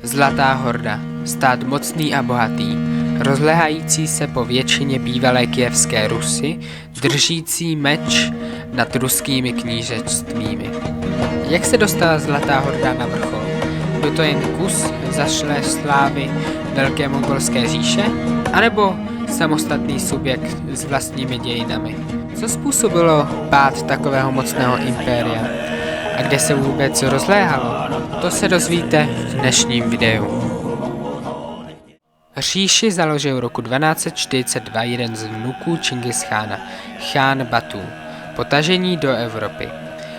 Zlatá horda, stát mocný a bohatý, rozlehající se po většině bývalé kyjevské Rusy, držící meč nad ruskými knížectvími. Jak se dostala Zlatá horda na vrchol? Byl to jen kus zašlé slávy Velké mongolské říše? Anebo samostatný subjekt s vlastními dějinami? Co způsobilo pád takového mocného impéria? A kde se vůbec rozléhalo? To se dozvíte v dnešním videu. Říši založil roku 1242 jeden z vnuků Čingischána, chán Batú, po tažení do Evropy.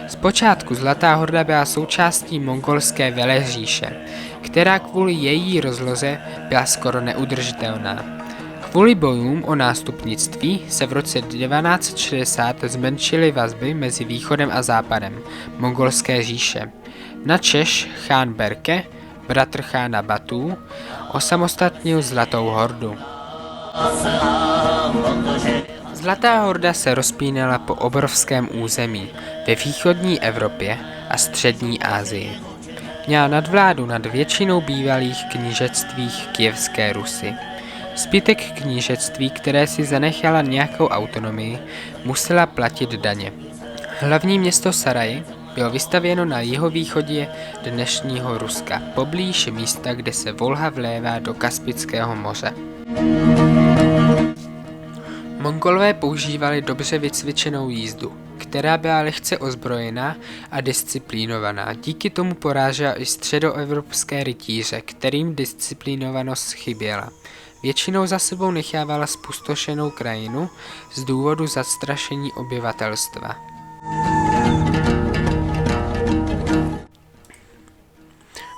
Zpočátku Zlatá horda byla součástí mongolské veleříše, která kvůli její rozloze byla skoro neudržitelná. Kvůli bojům o nástupnictví se v roce 1960 zmenšily vazby mezi východem a západem mongolské říše. Načež chán Berke, bratr chána Batú, osamostatnil Zlatou hordu. Zlatá horda se rozpínala po obrovském území ve východní Evropě a střední Asii. Měla nadvládu nad většinou bývalých knížectvích Kyjevské Rusy. Zbytek knížectví, které si zanechala nějakou autonomii, musela platit daně. Hlavní město Saraj bylo vystavěno na jihovýchodě dnešního Ruska, poblíž místa, kde se Volha vlévá do Kaspického moře. Mongolové používali dobře vycvičenou jízdu, která byla lehce ozbrojená a disciplínovaná. Díky tomu porážela i středoevropské rytíře, kterým disciplínovanost chyběla. Většinou za sebou nechávala zpustošenou krajinu z důvodu zastrašení obyvatelstva.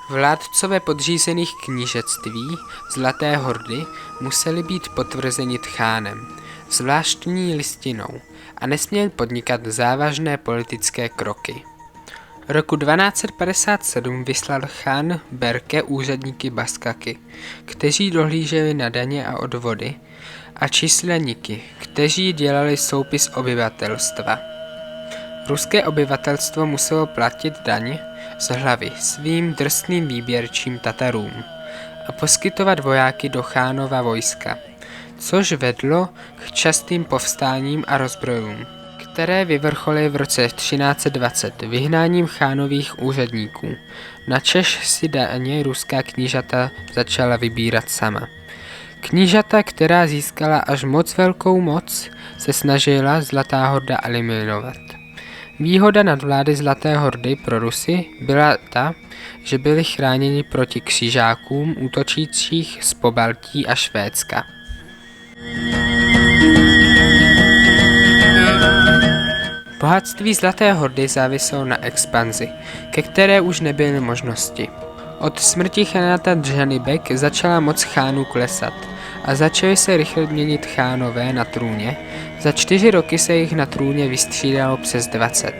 Vládcové podřízených knížectví Zlaté hordy museli být potvrzeni tchánem, zvláštní listinou, a nesměli podnikat závažné politické kroky. Roku 1257 vyslal chán Berke úředníky Baskaky, kteří dohlíželi na daně a odvody, a čísleníky, kteří dělali soupis obyvatelstva. Ruské obyvatelstvo muselo platit daň z hlavy svým drsným výběrčím Tatarům a poskytovat vojáky do chánova vojska, což vedlo k častým povstáním a rozbrojům, které vyvrcholily v roce 1320 vyhnáním chánových úředníků, načež si daně ruská knížata začala vybírat sama. Knížata, která získala až moc velkou moc, se snažila Zlatá horda eliminovat. Výhoda nadvlády Zlaté hordy pro Rusy byla ta, že byli chráněni proti křižákům útočících z Pobaltí a Švédska. Bohatství Zlaté hordy záviselo na expanzi, ke které už nebyly možnosti. Od smrti chanáta Džanibek začala moc chánů klesat a začaly se rychle měnit chánové na trůně. Za 4 roky se jich na trůně vystřídalo přes 20.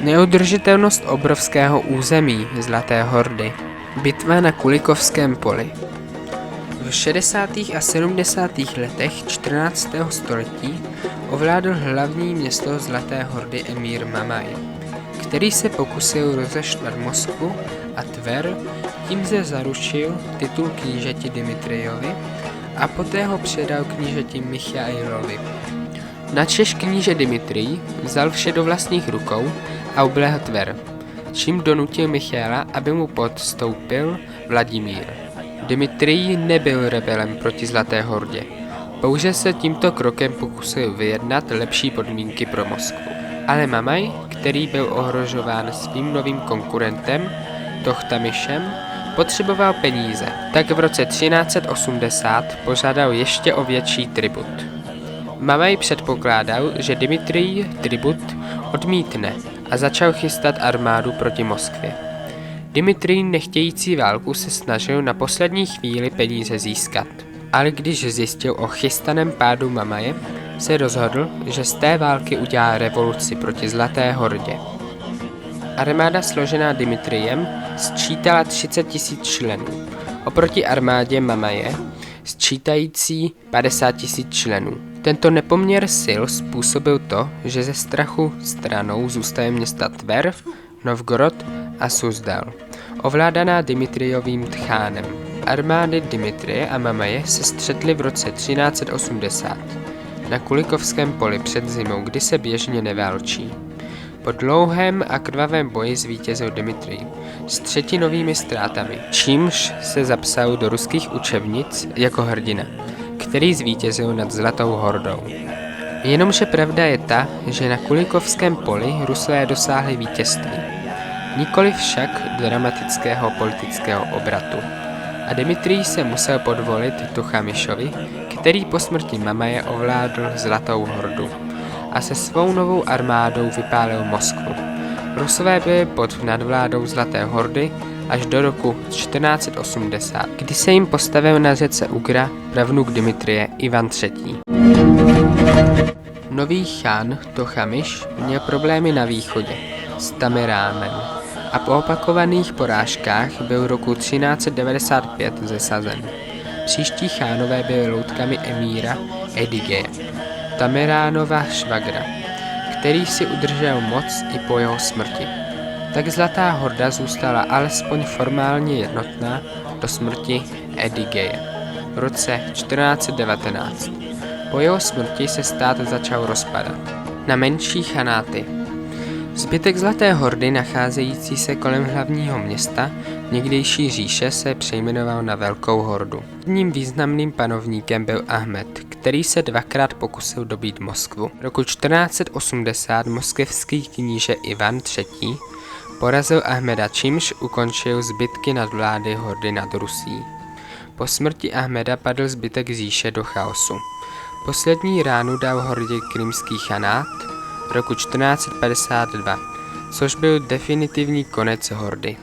Neudržitelnost obrovského území Zlaté hordy. Bitva na Kulikovském poli. V 60. a 70. letech 14. století ovládl hlavní město Zlaté hordy emír Mamaj, který se pokusil rozeštvat Moskvu a Tver, tím se zaručil titul knížeti Dimitrijovi a poté ho předal knížeti Michailovi. Načež kníže Dimitrij vzal vše do vlastních rukou a ublehl Tver, čím donutil Michaila, aby mu podstoupil Vladimír. Dimitrij nebyl rebelem proti Zlaté hordě, pouze se tímto krokem pokusil vyjednat lepší podmínky pro Moskvu. Ale Mamaj, který byl ohrožován svým novým konkurentem, Tochtamišem, potřeboval peníze, tak v roce 1380 požádal ještě o větší tribut. Mamaj předpokládal, že Dimitrij tribut odmítne a začal chystat armádu proti Moskvě. Dimitrij, nechtějící válku, se snažil na poslední chvíli peníze získat, ale když zjistil o chystaném pádu Mamaje, se rozhodl, že z té války udělá revoluci proti Zlaté hordě. Armáda složená Dimitrijem sčítala 30 000 členů, oproti armádě Mamaje sčítající 50 000 členů. Tento nepoměr sil způsobil to, že ze strachu stranou zůstaly města Tver, Novgorod a Suzdal. ovládaná Dimitriovým tchánem. Armády Dimitrie a Mamaje se střetly v roce 1380 na Kulikovském poli před zimou, kdy se běžně neválčí. Po dlouhém a krvavém boji zvítězil Dimitrij s 3novými ztrátami, čímž se zapsal do ruských učebnic jako hrdina, který zvítězil nad Zlatou hordou. Jenomže pravda je ta, že na Kulikovském poli Rusové dosáhli vítězství, nikoli však dramatického politického obratu. A Dimitrij se musel podvolit Tochamišovi, který po smrti Mamaje ovládl Zlatou hordu a se svou novou armádou vypálil Moskvu. Rusové byli pod nadvládou Zlaté hordy až do roku 1480, kdy se jim postavil na řece Ugra pravnuk Dimitrije Ivan III. Nový chán Tochamiš měl problémy na východě s Tameránem a po opakovaných porážkách byl roku 1395 zesazen. Příští chánové byli loutkami emíra Edigeje, Tameránova švagra, který si udržel moc i po jeho smrti. Tak Zlatá horda zůstala alespoň formálně jednotná do smrti Edigeje v roce 1419. Po jeho smrti se stát začal rozpadat na menší chanáty. Zbytek Zlaté hordy, nacházející se kolem hlavního města někdejší říše, se přejmenoval na Velkou hordu. Jedním významným panovníkem byl Ahmed, který se dvakrát pokusil dobít Moskvu. Roku 1480 moskevský kníže Ivan III. Porazil Ahmeda, čímž ukončil zbytky nadvlády hordy nad Rusí. Po smrti Ahmeda padl zbytek říše do chaosu. Poslední ránu dal hordě krymský chanát roku 1452, což byl definitivní konec hordy.